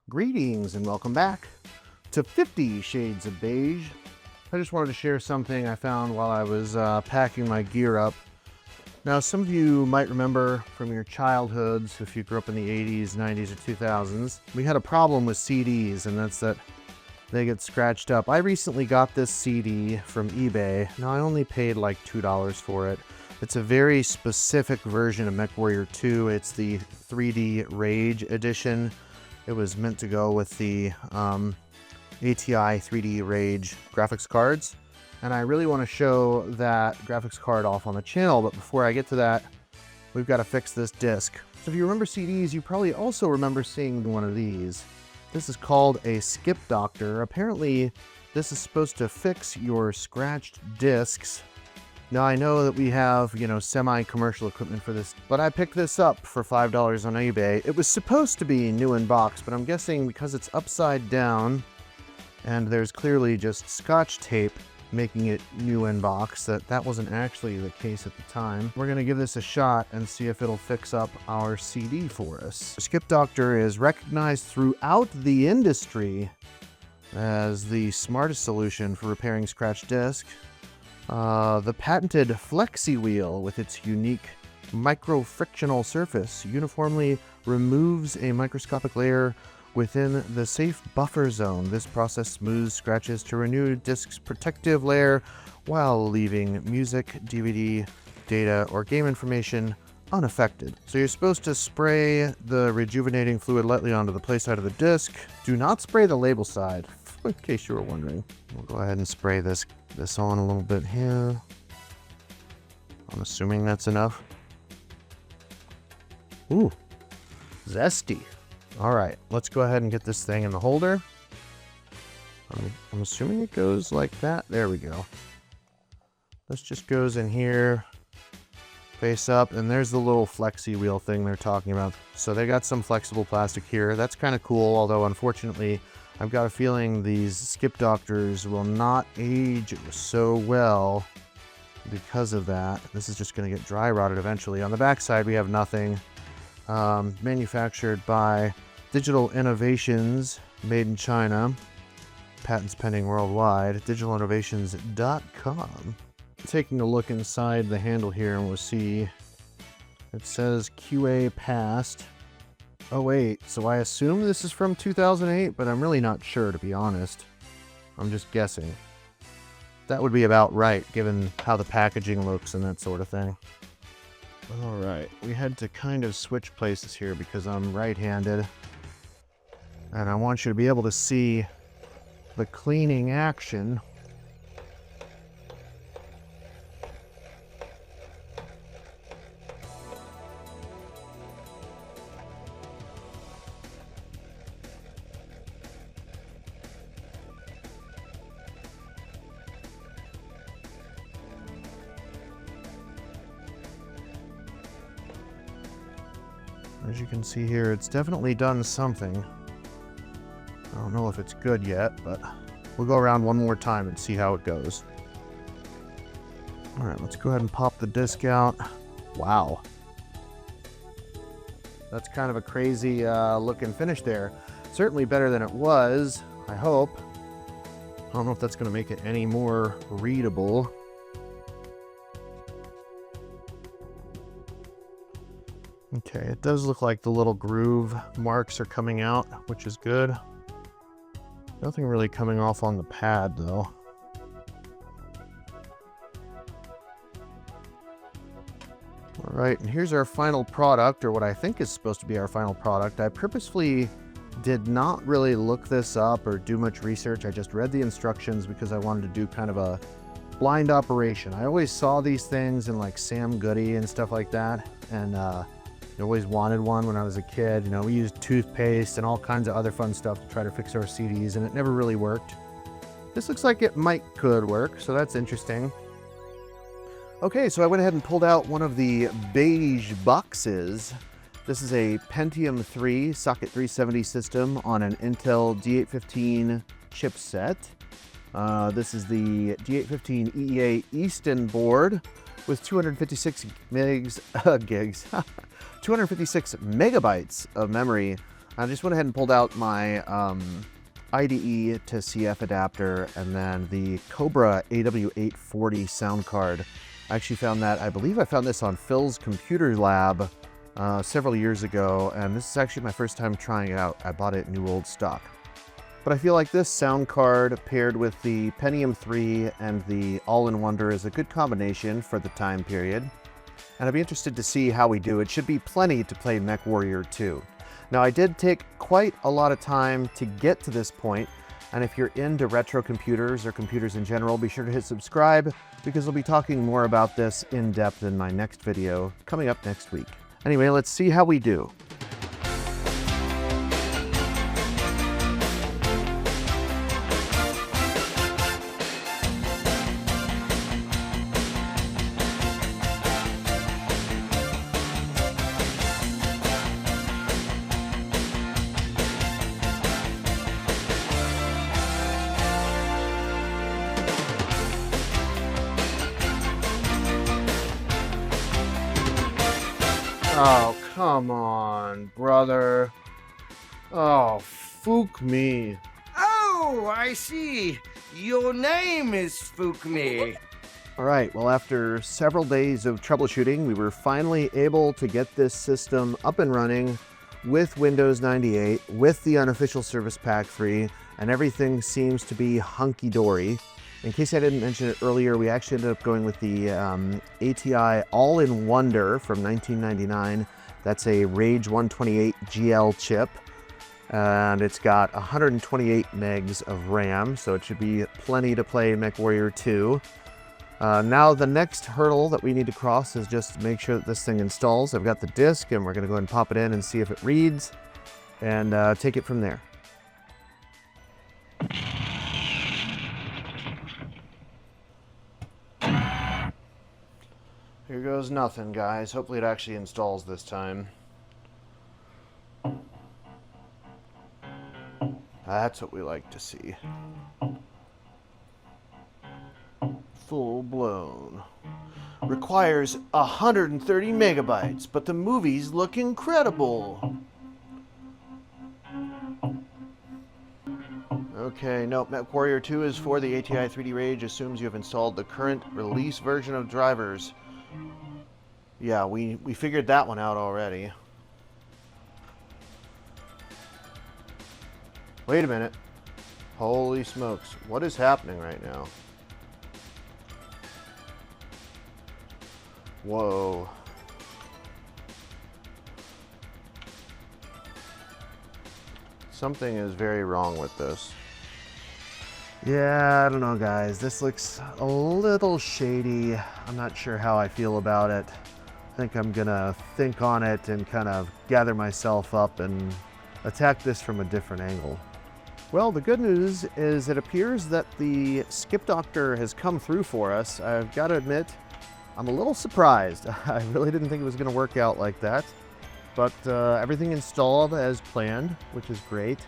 Greetings and welcome back to 50 Shades of Beige. I just wanted to share something I found while I was packing my gear up. Now, some of you might remember from your childhoods, if you grew up in the 80s, 90s, or 2000s, we had a problem with CDs, and that's that they get scratched up. I recently got this CD from eBay. Now, I only paid like $2 for it. It's a very specific version of MechWarrior 2. It's the 3D Rage edition. It was meant to go with the ATI 3D Rage graphics cards. And I really want to show that graphics card off on the channel, but before I get to that, we've got to fix this disc. So if you remember CDs, you probably also remember seeing one of these. This is called a skip doctor. Apparently, this is supposed to fix your scratched discs. Now, I know that we have, semi-commercial equipment for this, but I picked this up for $5 on eBay. It was supposed to be new in box, but I'm guessing because it's upside down and there's clearly just Scotch tape making it new in box, that wasn't actually the case at the time. We're gonna give this a shot and see if it'll fix up our CD for us. The Skip Doctor is recognized throughout the industry as the smartest solution for repairing scratched disc. The patented Flexi Wheel with its unique micro-frictional surface uniformly removes a microscopic layer within the safe buffer zone. This process smooths scratches to renew disc's protective layer while leaving music, DVD, data, or game information unaffected. So you're supposed to spray the rejuvenating fluid lightly onto the play side of the disc. Do not spray the label side, in case you were wondering. We'll go ahead and spray this on a little bit here. I'm assuming that's enough. Ooh, zesty. All right, let's go ahead and get this thing in the holder. I'm assuming it goes like that. There we go. This just goes in here, face up, and there's the little Flexi Wheel thing they're talking about. So they got some flexible plastic here. That's kind of cool, although unfortunately, I've got a feeling these Skip Doctors will not age so well because of that. This is just going to get dry rotted eventually. On the back side, we have nothing. Manufactured by Digital Innovations, made in China. Patents pending worldwide. digitalinnovations.com. Taking a look inside the handle here, and we'll see it says QA passed. Oh wait, so I assume this is from 2008, but I'm really not sure, to be honest. I'm just guessing. That would be about right, given how the packaging looks and that sort of thing. Alright, we had to kind of switch places here because I'm right-handed. And I want you to be able to see the cleaning action. As you can see here, it's definitely done something. I don't know if it's good yet, but we'll go around one more time and see how it goes. All right, let's go ahead and pop the disc out. Wow. That's kind of a crazy look and finish there. Certainly better than it was, I hope. I don't know if that's going to make it any more readable. Okay, it does look like the little groove marks are coming out, which is good. Nothing really coming off on the pad, though. All right, and here's our final product, or what I think is supposed to be our final product. I purposefully did not really look this up or do much research. I just read the instructions because I wanted to do kind of a blind operation. I always saw these things in like Sam Goody and stuff like that, and I always wanted one when I was a kid. We used toothpaste and all kinds of other fun stuff to try to fix our CDs, and it never really worked. This looks like it could work, so that's interesting. Okay, so I went ahead and pulled out one of the beige boxes. This is a Pentium III socket 370 system on an Intel D815 chipset. This is the D815 EEA Easton board with 256 megabytes of memory. I just went ahead and pulled out my IDE to CF adapter and then the Cobra AW840 sound card. I actually found that, I believe I found this on Phil's computer lab several years ago, and this is actually my first time trying it out. I bought it new old stock. But I feel like this sound card paired with the Pentium III and the All-in-Wonder is a good combination for the time period. And I'd be interested to see how we do. It should be plenty to play MechWarrior 2. Now, I did take quite a lot of time to get to this point, and if you're into retro computers or computers in general, be sure to hit subscribe because I'll be talking more about this in depth in my next video coming up next week. Anyway, let's see how we do. Oh, come on, brother. Oh, fook me. Oh, I see. Your name is Spook Me. All right, well, after several days of troubleshooting, we were finally able to get this system up and running with Windows 98, with the unofficial Service Pack 3, and everything seems to be hunky-dory. In case I didn't mention it earlier, we actually ended up going with the ATI All-in-Wonder from 1999. That's a Rage 128 GL chip, and it's got 128 megs of RAM, so it should be plenty to play MechWarrior 2. Now the next hurdle that we need to cross is just to make sure that this thing installs. I've got the disk, and we're going to go ahead and pop it in and see if it reads, and take it from there. Here goes nothing, guys. Hopefully it actually installs this time. That's what we like to see. Full blown. Requires 130 megabytes, but the movies look incredible. Okay, nope, MechWarrior 2 is for the ATI 3D Rage. Assumes you have installed the current release version of drivers. Yeah, we figured that one out already. Wait a minute. Holy smokes. What is happening right now? Whoa. Something is very wrong with this. Yeah, I don't know, guys. This looks a little shady. I'm not sure how I feel about it. I think I'm gonna think on it and kind of gather myself up and attack this from a different angle. Well, the good news is it appears that the skip doctor has come through for us. I've got to admit, I'm a little surprised. I really didn't think it was going to work out like that. But everything installed as planned, which is great.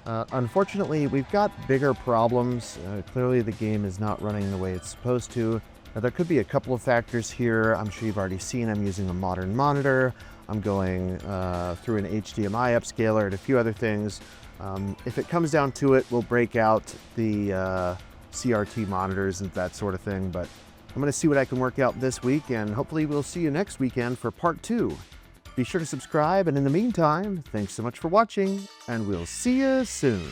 Unfortunately, we've got bigger problems. Clearly the game is not running the way it's supposed to. Now, there could be a couple of factors here. I'm sure you've already seen I'm using a modern monitor. I'm going through an HDMI upscaler and a few other things. If it comes down to it, we'll break out the CRT monitors and that sort of thing. But I'm going to see what I can work out this week, and hopefully we'll see you next weekend for part 2. Be sure to subscribe, and in the meantime, thanks so much for watching, and we'll see you soon.